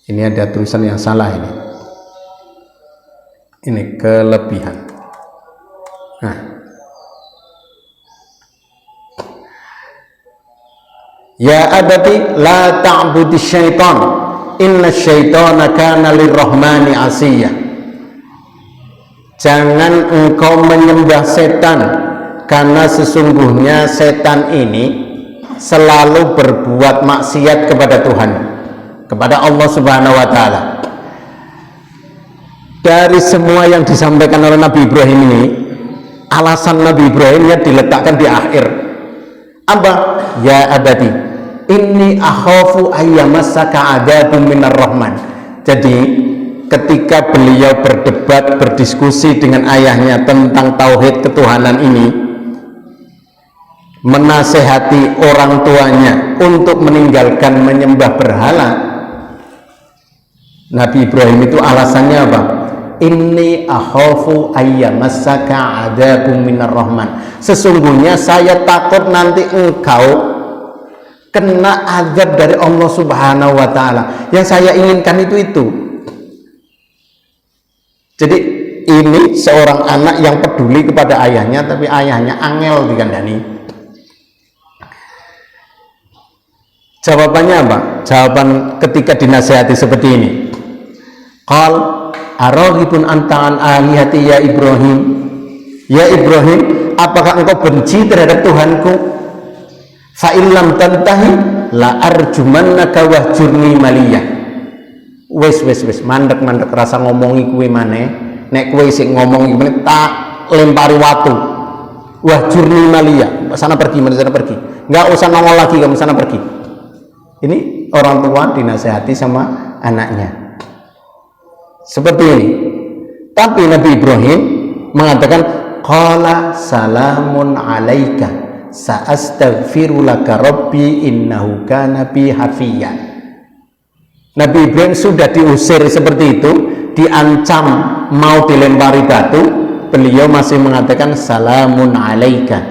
A: Ini ada tulisan yang salah ini. Ini kelebihan. Nah. Ya abati la ta'budi syaitan. Inna syaitana kana lirrahmani asiyya. Jangan engkau menyembah setan, karena sesungguhnya setan ini selalu berbuat maksiat kepada Tuhan, kepada Allah Subhanahu wa ta'ala. Dari semua yang disampaikan oleh Nabi Ibrahim ini, alasan Nabi Ibrahimnya diletakkan di akhir. Apa? Ya abadi inni akhafu ayyamassaka adzabun minar rahman. Jadi ketika beliau berdebat, berdiskusi dengan ayahnya tentang tauhid ketuhanan ini, menasehati orang tuanya untuk meninggalkan menyembah berhala, Nabi Ibrahim itu alasannya apa? Inni akhafu ayyamassaka adzabun minar rahman. Sesungguhnya saya takut nanti engkau kena azab dari Allah Subhanahu wa ta'ala. Yang saya inginkan itu. Jadi ini seorang anak yang peduli kepada ayahnya, tapi ayahnya angel dikandani. Jawabannya apa? Jawaban ketika dinasihati seperti ini. Qal araghibun anta an alihati ya Ibrahim. Ya Ibrahim, apakah engkau benci terhadap Tuhanku? Fa illam tantahi la arjumannaka wahjurni maliyah. Wes mandek rasa ngomongi kuwe maneh. Nek kuwe sik ngomongi meneh tak lempari watu. Wahjurni maliyah. Sana pergi. Enggak usah nongol lagi, kamu sana pergi. Ini orang tua dinasehati sama anaknya. Seperti ini. Tapi Nabi Ibrahim mengatakan qala salamun alaika sa'astaghfiru laka rabbi innahu kana bi hafiyya. Nabi Ibrahim sudah diusir seperti itu, diancam mau dilempari batu, beliau masih mengatakan salamun alaika.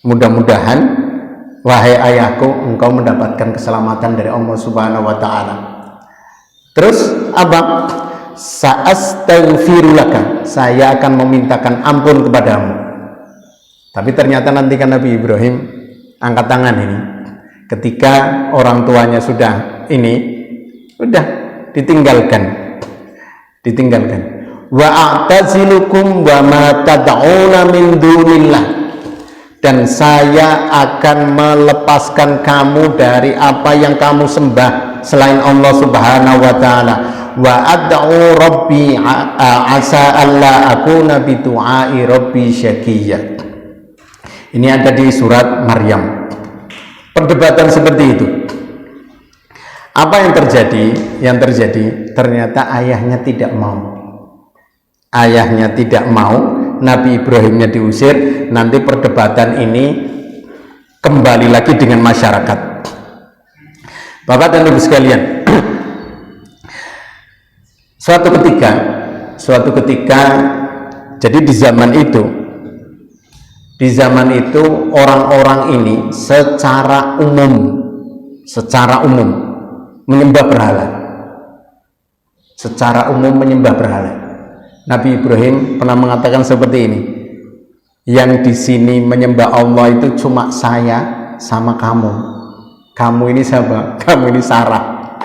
A: Mudah-mudahan wahai ayahku, engkau mendapatkan keselamatan dari Allah Subhanahu wa ta'ala. Terus apa? Sa'astaghfiru laka, saya akan memintakan ampun kepadamu. Tapi ternyata nanti kan Nabi Ibrahim angkat tangan ini. Ketika orang tuanya sudah ditinggalkan. Wa a'tazilukum wa ma tad'una min dunillah. Dan saya akan melepaskan kamu dari apa yang kamu sembah selain Allah Subhanahu wa ta'ala. Wa ad'u rabbi asa alla akuna bi du'ai rabbi syaqiyya. Ini ada di surat Maryam. Perdebatan seperti itu. Apa yang terjadi? Yang terjadi ternyata ayahnya tidak mau. Nabi Ibrahimnya diusir. Nanti perdebatan ini kembali lagi dengan masyarakat. Bapak dan Ibu sekalian, suatu ketika jadi di zaman itu Di zaman itu orang-orang ini secara umum menyembah berhala. Secara umum menyembah berhala. Nabi Ibrahim pernah mengatakan seperti ini. Yang di sini menyembah Allah itu cuma saya sama kamu. Kamu ini siapa? Kamu ini Sarah.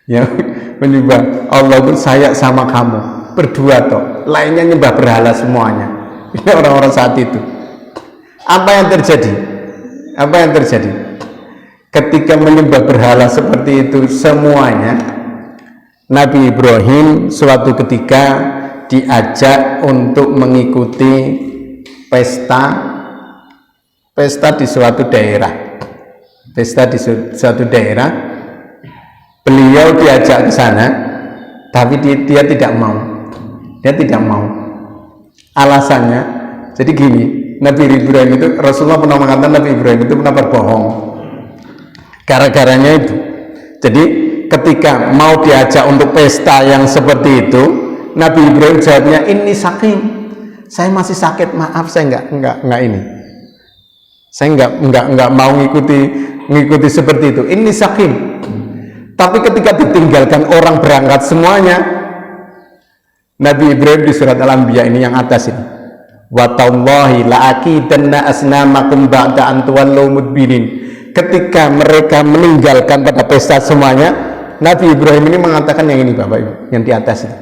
A: Yang menyembah Allah itu saya sama kamu. Berdua toh. Lainnya nyembah berhala semuanya. Ini orang-orang saat itu. Apa yang terjadi? Ketika menyembah berhala seperti itu semuanya, Nabi Ibrahim suatu ketika diajak untuk mengikuti pesta di suatu daerah. Beliau diajak ke sana, tapi dia tidak mau. Alasannya, jadi gini, Nabi Ibrahim itu, Rasulullah pernah mengatakan Nabi Ibrahim itu pernah berbohong. Gara-garanya itu. Jadi ketika mau diajak untuk pesta yang seperti itu, Nabi Ibrahim jawabnya, ini saking, saya masih sakit, maaf saya enggak ini. Saya enggak mau ngikuti seperti itu. Ini saking. Tapi ketika ditinggalkan orang berangkat semuanya, Nabi Ibrahim di surat Al-Anbiya ini yang atas ini, wa tallahi la'akidanna asnamakum ba'da an tuwallu mudbirin. Ketika mereka meninggalkan pada pesta semuanya, Nabi Ibrahim ini mengatakan yang ini Bapak Ibu, yang di atas itu.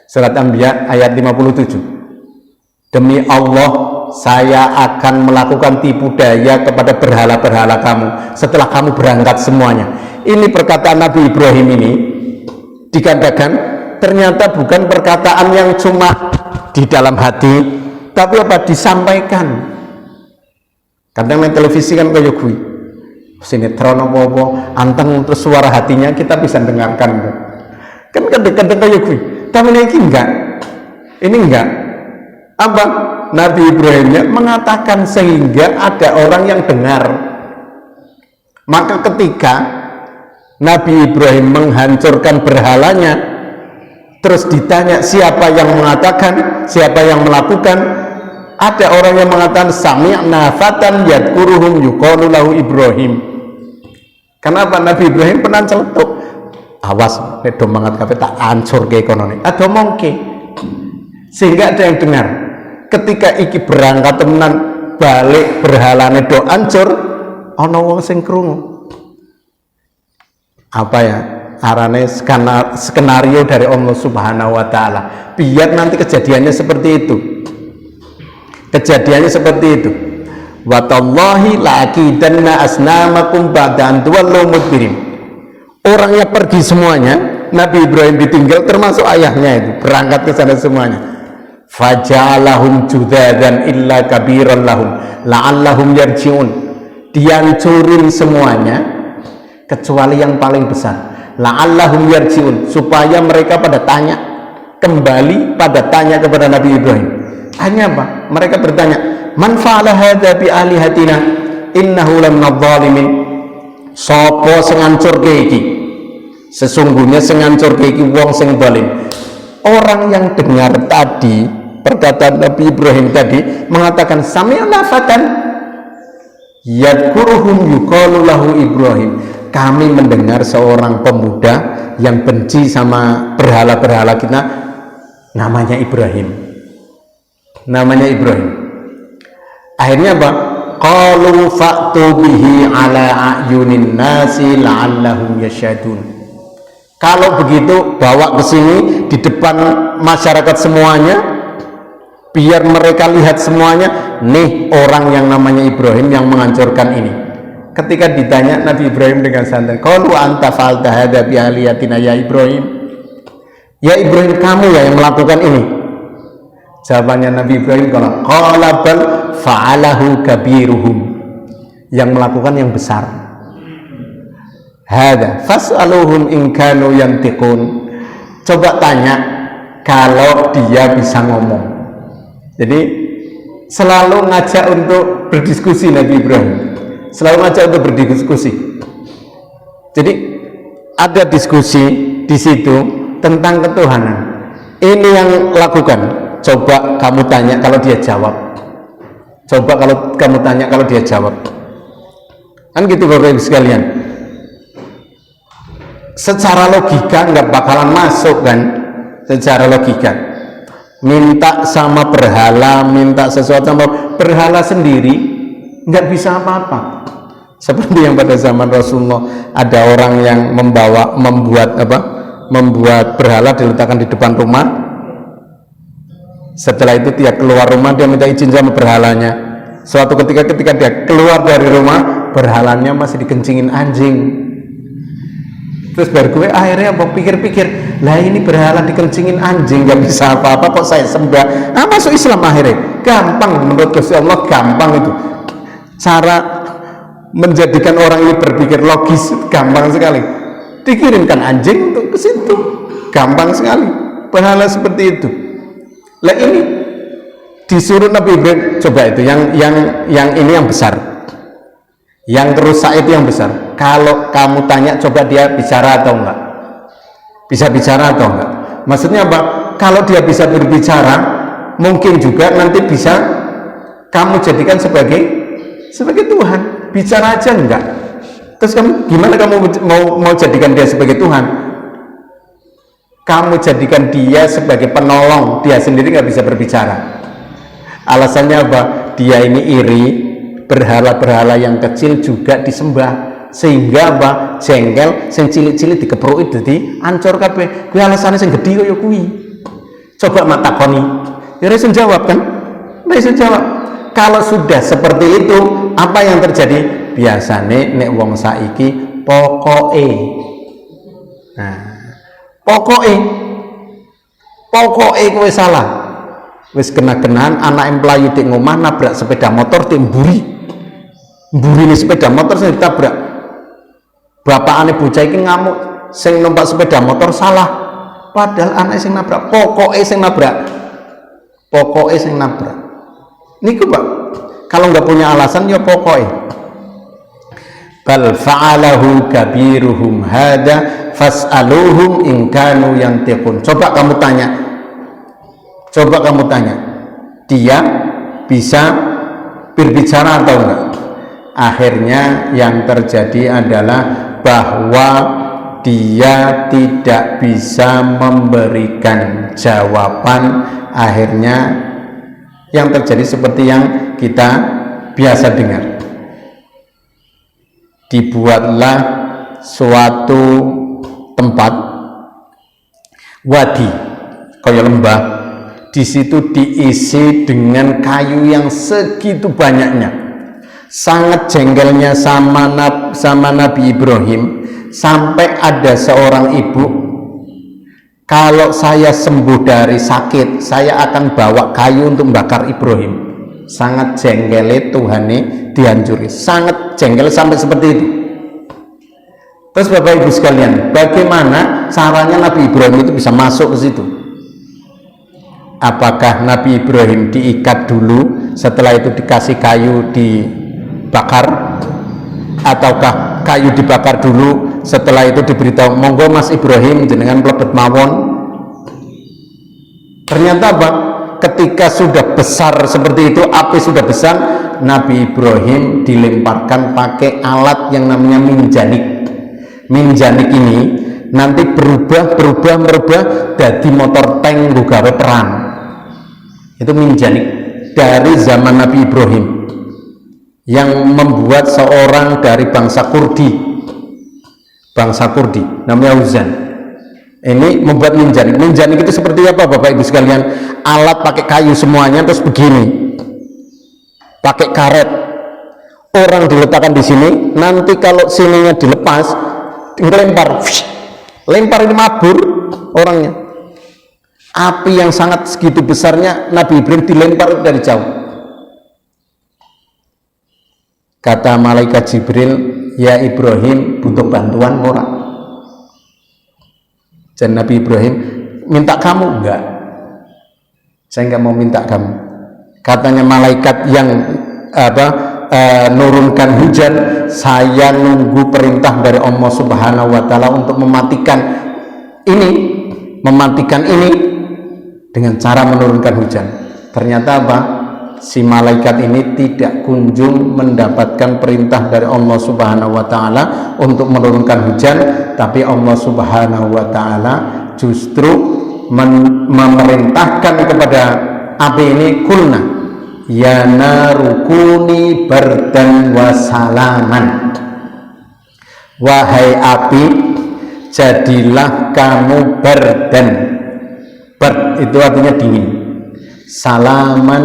A: Surat Anbiya ayat 57. Demi Allah, saya akan melakukan tipu daya kepada berhala-berhala kamu setelah kamu berangkat semuanya. Ini perkataan Nabi Ibrahim ini dikatakan ternyata bukan perkataan yang cuma di dalam hati, tapi apa disampaikan. Kadang main televisi kan kayak gue, sinetron apa anteng terus suara hatinya kita bisa dengarkan. Kan kadang-kadang kayak gue, tapi ini enggak. Apa? Nabi Ibrahimnya mengatakan sehingga ada orang yang dengar. Maka ketika Nabi Ibrahim menghancurkan berhalanya, terus ditanya siapa yang mengatakan, siapa yang melakukan, ada orang yang mengatakan sami'na fatan yadkuruhum yuqalu lahu Ibrahim. Kenapa? Nabi Ibrahim pernah celetuk, awas nek do mangat kabeh tak hancur ke konone, ada mongke, sehingga ada yang dengar. Ketika iki berangkat temenan balik berhalane do hancur, ana wong sing krungu. Apa ya arane skenario dari Allah Subhanahu wa taala, biar nanti kejadiannya seperti itu. Wa tallahi la'akidanna asnamakum ba'da an tuwallu mudbirin. Orangnya pergi semuanya, Nabi Ibrahim ditinggal termasuk ayahnya itu berangkat ke sana semuanya. Faja'alahum judadan illa kabiran lahum la'allahum yarji'un. Dihancurin semuanya kecuali yang paling besar, la'allahum yarji'un, supaya mereka pada tanya kepada Nabi Ibrahim. Hanya apa? Mereka bertanya, man fa'ala hadza bi alihatina innahu laminadh-dhalimin. Sapa sing ngancurke iki? Sesungguhnya sing ngancurke iki wong sing zalim. Orang yang dengar tadi perkataan Nabi Ibrahim tadi mengatakan sami'na fatan yadkuruhum yuqalu lahu Ibrahim. Kami mendengar seorang pemuda yang benci sama berhala-berhala kita, namanya Ibrahim. Akhirnya apa? Qalu fa'tu bihi ala a'yunin nasi la'allahum yasyadun. Kalau begitu bawa ke sini di depan masyarakat semuanya, biar mereka lihat semuanya, nih orang yang namanya Ibrahim yang menghancurkan ini. Ketika ditanya Nabi Ibrahim dengan santai, qalu anta fa'alta hadza bi aliyatina ya Ibrahim. Ya Ibrahim, kamu ya yang melakukan ini. Jawabannya Nabi Ibrahim, qala bal fa'alahu kabiruhum. Yang melakukan yang besar. Hadza fas'aluhum in kanu yantiqun. Coba tanya kalau dia bisa ngomong. Jadi selalu ngajak untuk berdiskusi Nabi Ibrahim. Jadi ada diskusi di situ tentang ketuhanan. Ini yang lakukan. Coba kamu tanya kalau dia jawab. Coba kalau kamu tanya, kalau dia jawab. Kan gitu Bapak Ibu sekalian. Secara logika nggak bakalan masuk kan? Secara logika. Minta sama berhala, minta sesuatu sama berhala sendiri nggak bisa apa-apa. Seperti yang pada zaman Rasulullah ada orang yang membuat berhala diletakkan di depan rumah. Setelah itu dia keluar rumah, dia minta izin sama berhalanya. Suatu ketika dia keluar dari rumah, berhalanya masih dikencingin anjing. Terus baru gue akhirnya pikir-pikir, lah ini berhala dikencingin anjing, gak bisa apa-apa kok saya sembah. Masuk Islam akhirnya. Gampang, menurut Gusti Allah gampang itu. Cara menjadikan orang ini berpikir logis gampang sekali. Dikirimkan anjing untuk ke situ, gampang sekali. Berhala seperti itu. Lah ini disuruh Nabi Ibrahim, coba itu yang ini yang besar, yang kerusak itu yang besar. Kalau kamu tanya, coba dia bicara atau enggak, bisa bicara atau enggak. Maksudnya apa? Kalau dia bisa berbicara, mungkin juga nanti bisa kamu jadikan sebagai Tuhan. Bicara aja enggak, terus gimana kamu mau jadikan dia sebagai Tuhan? Kamu jadikan dia sebagai penolong, dia sendiri nggak bisa berbicara. Alasannya apa? Dia ini iri, berhala-berhala yang kecil juga disembah, sehingga apa? Jengkel, sing cilik-cilik dikepruk jadi ancur kabeh. Kuwi alasane sing gedhi kaya kuwi. Coba mak takoni. Ya iso jawab kan? Iso jawab. Kalau sudah seperti itu, apa yang terjadi? Biasane nek wong saiki pokoke. Nah, pokoke kowe salah. Wis kena-kenaan anak mlayu dik ngomah nabrak sepeda motor dik mburi ini sepeda motor sing ditabrak. Bapakane bocah iki ngamuk, sing numpak sepeda motor salah, padahal anak sing nabrak. Pokoke sing nabrak niku Pak. Kalau nggak punya alasan ya pokoke. Bal fa'alahu kabiruhum hada fas'aluhum in kanu yantiqun. Coba kamu tanya, dia bisa berbicara atau enggak? Akhirnya yang terjadi adalah bahwa dia tidak bisa memberikan jawaban. Akhirnya yang terjadi seperti yang kita biasa dengar. Dibuatlah suatu tempat wadi, kayak lembah, di situ diisi dengan kayu yang segitu banyaknya. Sangat jengkelnya sama Nabi Ibrahim, sampai ada seorang ibu, kalau saya sembuh dari sakit, saya akan bawa kayu untuk membakar Ibrahim. Sangat jengkel Tuhane dihancuri, sangat jengkel sampai seperti itu. Terus Bapak Ibu sekalian, bagaimana caranya Nabi Ibrahim itu bisa masuk ke situ? Apakah Nabi Ibrahim diikat dulu, setelah itu dikasih kayu dibakar, ataukah kayu dibakar dulu, setelah itu diberitahu monggo Mas Ibrahim jenengan mlebet mawon? Ternyata apa? Ketika sudah besar seperti itu, api sudah besar, Nabi Ibrahim dilemparkan pakai alat yang namanya minjanik. Minjanik ini nanti merubah jadi motor tank gawe perang. Itu minjanik dari zaman Nabi Ibrahim, yang membuat seorang dari bangsa Kurdi namanya Uzan. Ini membuat minjanik. Minjanik itu seperti apa Bapak Ibu sekalian? Alat pakai kayu semuanya, terus begini, pakai karet, orang diletakkan di sini. Nanti kalau sininya dilepas, lempar ini mabur orangnya. Api yang sangat segitu besarnya, Nabi Ibrahim dilempar dari jauh. Kata malaikat Jibril, ya Ibrahim, butuh bantuan orang? Dan Nabi Ibrahim, minta kamu? Enggak, saya enggak mau minta kamu. Katanya malaikat yang nurunkan hujan, saya nunggu perintah dari Allah Subhanahu wa Ta'ala untuk mematikan ini dengan cara menurunkan hujan. Ternyata apa? si malaikat ini tidak kunjung mendapatkan perintah dari Allah Subhanahu wa taala untuk menurunkan hujan, tapi Allah Subhanahu wa taala justru memerintahkan kepada api ini, kulna ya narukuni bardan wa salaman, wahai api jadilah kamu bardan. Bard itu artinya dingin, salaman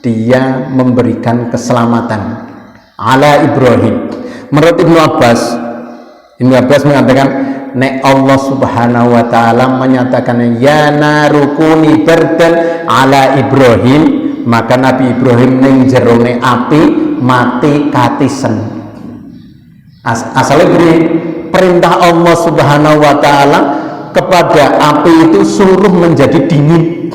A: dia memberikan keselamatan ala Ibrahim. Menurut Ibnu Abbas mengatakan, nek Allah Subhanahu wa taala menyatakan ya narukuni bardan ala Ibrahim, maka Nabi Ibrahim ning jerone api mati katisen. Asalnya beri perintah Allah Subhanahu wa taala kepada api itu suruh menjadi dingin,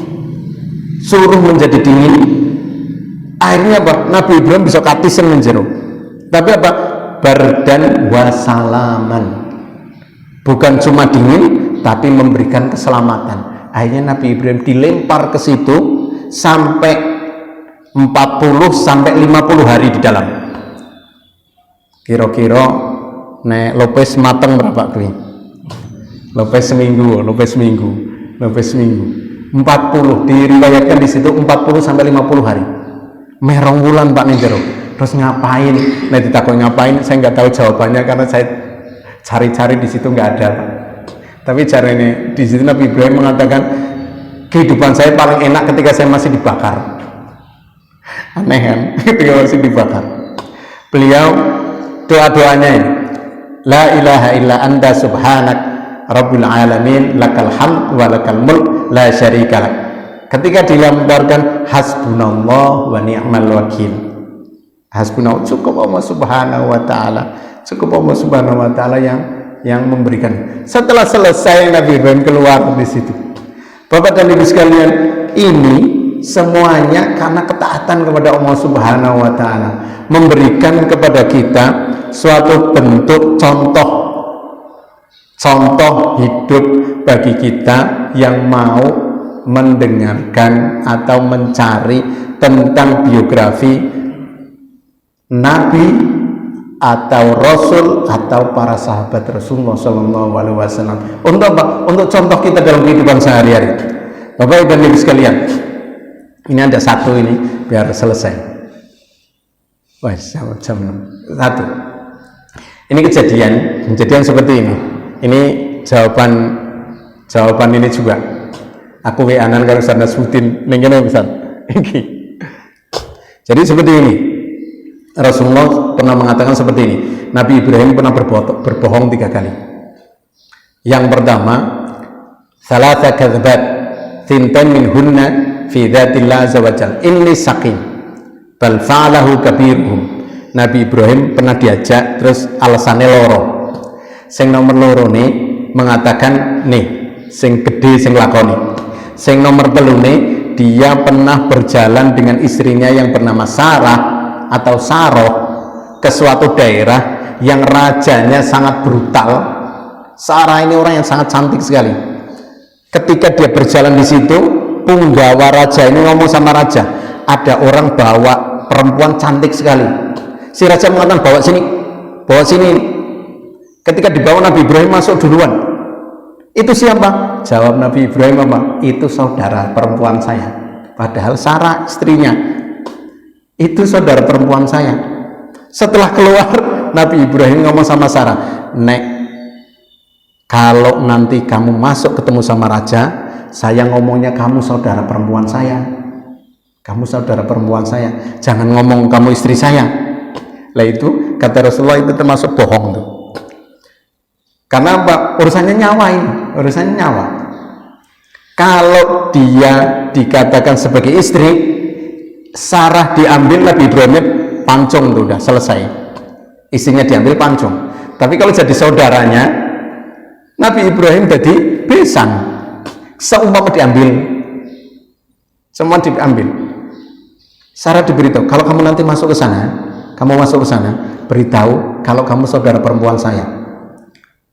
A: akhirnya apa? Nabi Ibrahim bisa katisen menjero, tapi apa? Bardan wasalaman, bukan cuma dingin tapi memberikan keselamatan. Akhirnya Nabi Ibrahim dilempar ke situ sampai 40 sampai 50 hari di dalam. Kira-kira nek lopes mateng berapa kali? Lopes seminggu. 40 diriwayatkan di situ 40 sampai 50 hari. Merong bulan Pak Ninjero. Terus ngapain? Nah ditakut ngapain? Saya nggak tahu jawabannya karena saya cari-cari di situ nggak ada. Tapi cara ini di situ Nabi Ibrahim mengatakan kehidupan saya paling enak ketika saya masih dibakar. Aneh kan? Ketika masih dibakar. Beliau doa-doanya ini, la ilaha illa anta subhanak Rabbul alamin lakal hamd wa lakal mulk la syarika lak. Ketika dilemparkan hasbunallah wa ni'mal wakil, hasbunallah, cukup Allah Subhanahu wa taala yang memberikan. Setelah selesai Nabi Ibrahim keluar di situ. Bapak dan Ibu sekalian, ini semuanya karena ketaatan kepada Allah Subhanahu wa taala, memberikan kepada kita suatu bentuk contoh hidup bagi kita yang mau mendengarkan atau mencari tentang biografi Nabi atau Rasul atau para sahabat Rasulullah Shallallahu Alaihi Wasallam. Untuk apa? Untuk contoh kita dalam kehidupan sehari-hari. Bapak dan Ibu sekalian, ini ada satu ini biar selesai. Wah, jam 1. Ini kejadian seperti ini. Ini jawaban ini juga. Aku WA-an kalau Ustaz Nasruddin ning kene Ustaz. Jadi seperti ini. Rasulullah pernah mengatakan seperti ini. Nabi Ibrahim pernah berbohong 3 kali. Yang pertama, salasa kadzabat tintan minhunna fi dzatillah azza wajal inni saqim bal fa'alahu kabiruhum. Nabi Ibrahim pernah diajak terus alasannya loro. Sing nomor loro nih mengatakan nih sing gede sing lakoni. Sing nomor 3 nih dia pernah berjalan dengan istrinya yang bernama Sarah atau Saroh ke suatu daerah yang rajanya sangat brutal. Sarah ini orang yang sangat cantik sekali. Ketika dia berjalan di situ, punggawa raja ini ngomong sama raja, ada orang bawa perempuan cantik sekali. Si raja mengatakan bawa sini. Ketika dibawa Nabi Ibrahim masuk duluan. Itu siapa? Jawab Nabi Ibrahim apa? Itu saudara perempuan saya. Padahal Sarah istrinya. Itu saudara perempuan saya. Setelah keluar, Nabi Ibrahim ngomong sama Sarah, Nek, kalau nanti kamu masuk ketemu sama raja, saya ngomongnya kamu saudara perempuan saya. Kamu saudara perempuan saya. Jangan ngomong kamu istri saya. Lah itu kata Rasulullah itu termasuk bohong tuh. Karena apa? Urusannya nyawa. Kalau dia dikatakan sebagai istri, Sarah diambil, Nabi Ibrahim pancung tuh udah selesai. Istrinya diambil pancung. Tapi kalau jadi saudaranya, Nabi Ibrahim jadi besan. Seumpama diambil, semua diambil. Sarah diberitahu, kalau kamu nanti masuk ke sana, beritahu kalau kamu saudara perempuan saya.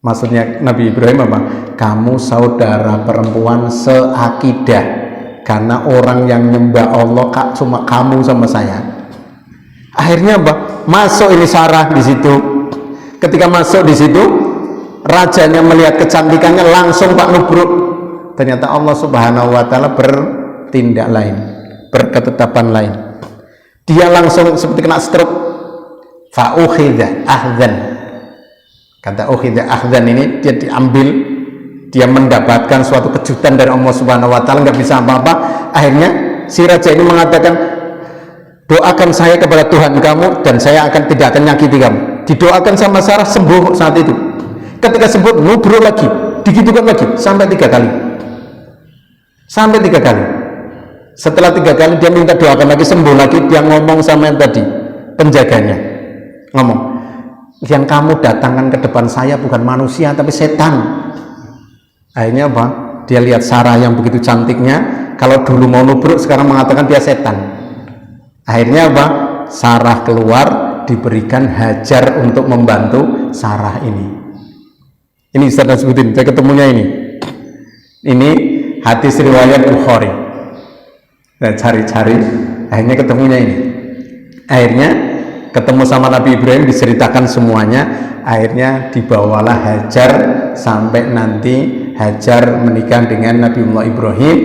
A: Maksudnya Nabi Ibrahim apa? Kamu saudara perempuan seakidah, karena orang yang nyembah Allah cuma kamu sama saya. Akhirnya masuk ini Sarah di situ. Ketika masuk di situ, rajanya melihat kecantikannya langsung nubruk. Ternyata Allah Subhanahu wa taala bertindak lain, berketetapan lain. Dia langsung seperti kena stroke. Fa ukhidha ahdzan. Kata ukhidha ahdzan ini dia diambil, dia mendapatkan suatu kejutan dari Allah Subhanahu wa taala, nggak bisa apa-apa. Akhirnya si raja ini mengatakan, doakan saya kepada Tuhan kamu dan saya akan tidak akan nyakiti kamu. Didoakan sama Sarah, sembuh saat itu. Ketika sembuh, nubruk lagi, digitukan lagi sampai 3 kali. Sampai 3 kali. Setelah 3 kali dia minta doakan lagi, sembuh lagi. Dia ngomong sama yang tadi, penjaganya, ngomong, yang kamu datangkan ke depan saya bukan manusia tapi setan. Akhirnya dia lihat Sarah yang begitu cantiknya, kalau dulu mau nubruk sekarang mengatakan dia setan. Akhirnya Sarah keluar, diberikan Hajar untuk membantu Sarah ini. Ini saya sebutin, saya ketemunya ini hadis riwayat Bukhari. Saya cari-cari, akhirnya ketemunya ini. Akhirnya ketemu sama Nabi Ibrahim, diceritakan semuanya. Akhirnya dibawalah Hajar sampai nanti Hajar menikah dengan Nabiullah Ibrahim,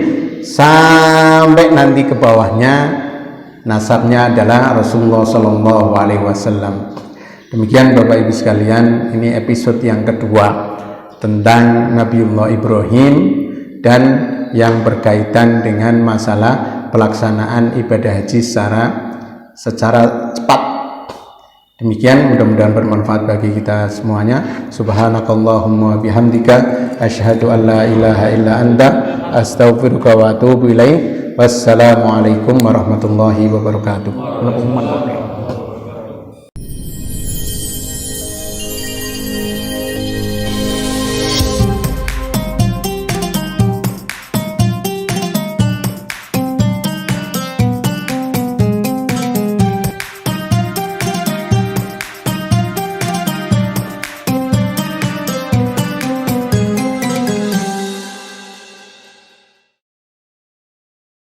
A: sampai nanti ke bawahnya nasabnya adalah Rasulullah Shallallahu Alaihi Wasallam. Demikian Bapak Ibu sekalian, ini episode yang kedua tentang Nabiullah Ibrahim dan yang berkaitan dengan masalah pelaksanaan ibadah haji secara cepat. Demikian, mudah-mudahan bermanfaat bagi kita semuanya. Subhanakallahumma bihamdika asyhadu an la ilaha illa anta astaghfiruka wa atubu ilaik. Wassalamualaikum warahmatullahi wabarakatuh.